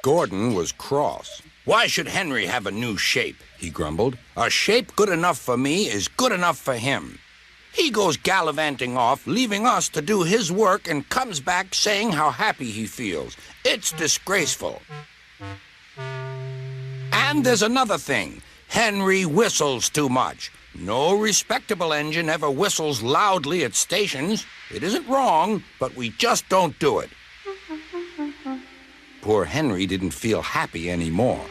Gordon was cross. "Why should Henry have a new shape?" he grumbled. "A shape good enough for me is good enough for him. He goes gallivanting off, leaving us to do his work, and comes back saying how happy he feels. It's disgraceful. And there's another thing. Henry whistles too much. No respectable engine ever whistles loudly at stations. It isn't wrong, but we just don't do it." Poor Henry didn't feel happy anymore.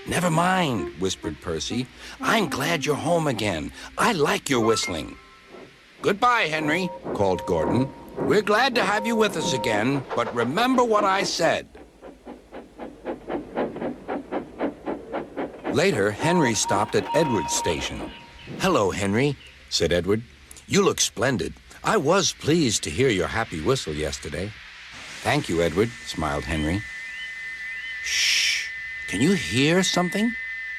"Never mind," whispered Percy. "I'm glad you're home again. I like your whistling." "Goodbye, Henry," called Gordon. "We're glad to have you with us again, but remember what I said." Later, Henry stopped at Edward's station. "Hello, Henry," said Edward. "You look splendid. I was pleased to hear your happy whistle yesterday." "Thank you, Edward," smiled Henry. "Shh! Can you hear something?"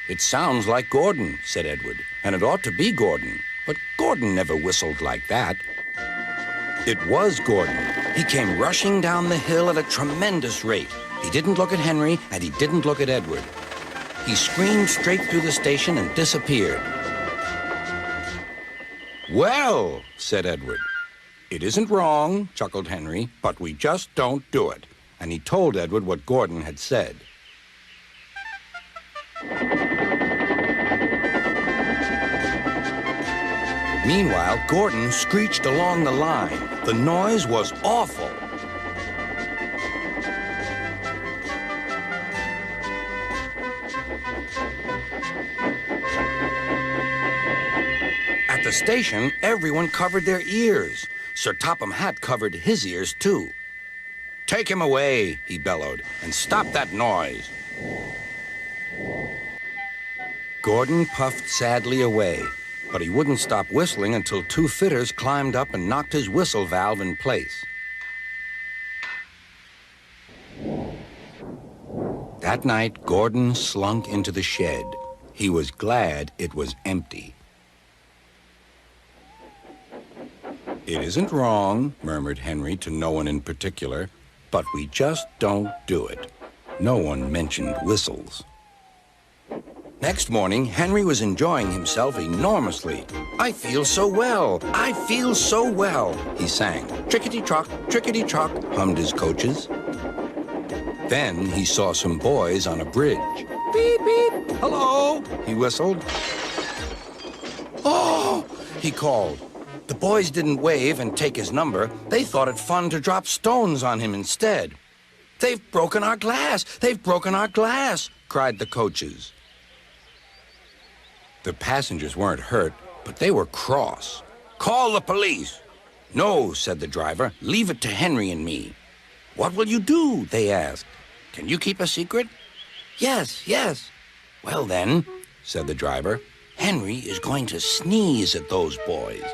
"It sounds like Gordon," said Edward, "and it ought to be Gordon. But Gordon never whistled like that." It was Gordon. He came rushing down the hill at a tremendous rate. He didn't look at Henry, and he didn't look at Edward. He screamed straight through the station and disappeared. "Well," said Edward. "It isn't wrong," chuckled Henry, "but we just don't do it." And he told Edward what Gordon had said. Meanwhile, Gordon screeched along the line. The noise was awful. At the station, everyone covered their ears. Sir Topham Hatt covered his ears, too. "Take him away," he bellowed, "and stop that noise." Gordon puffed sadly away, but he wouldn't stop whistling until two fitters climbed up and knocked his whistle valve in place. That night, Gordon slunk into the shed. He was glad it was empty. "It isn't wrong," murmured Henry to no one in particular, "but we just don't do it." No one mentioned whistles. Next morning, Henry was enjoying himself enormously. "I feel so well, I feel so well," he sang. "Trickety-trock, trickety-trock," hummed his coaches. Then he saw some boys on a bridge. "Beep, beep, hello," he whistled. "Oh," he called. The boys didn't wave and take his number. They thought it fun to drop stones on him instead. "They've broken our glass! They've broken our glass!" cried the coaches. The passengers weren't hurt, but they were cross. "Call the police." "No," said the driver. "Leave it to Henry and me." "What will you do?" they asked. "Can you keep a secret?" "Yes, yes." "Well then," said the driver, "Henry is going to sneeze at those boys."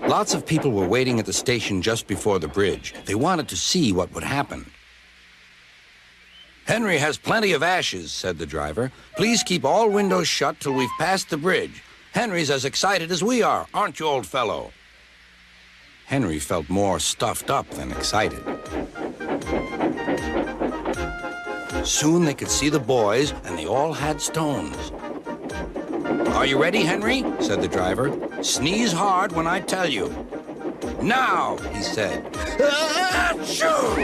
Lots of people were waiting at the station just before the bridge. They wanted to see what would happen. "Henry has plenty of ashes," said the driver. "Please keep all windows shut till we've passed the bridge. Henry's as excited as we are, aren't you, old fellow?" Henry felt more stuffed up than excited. Soon they could see the boys, and they all had stones. "Are you ready, Henry?" said the driver. "Sneeze hard when I tell you." "Now," he said. Achoo!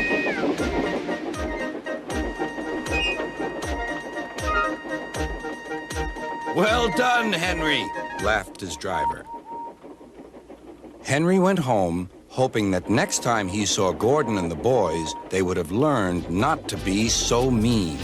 "Well done, Henry," laughed his driver. Henry went home, hoping that next time he saw Gordon and the boys, they would have learned not to be so mean.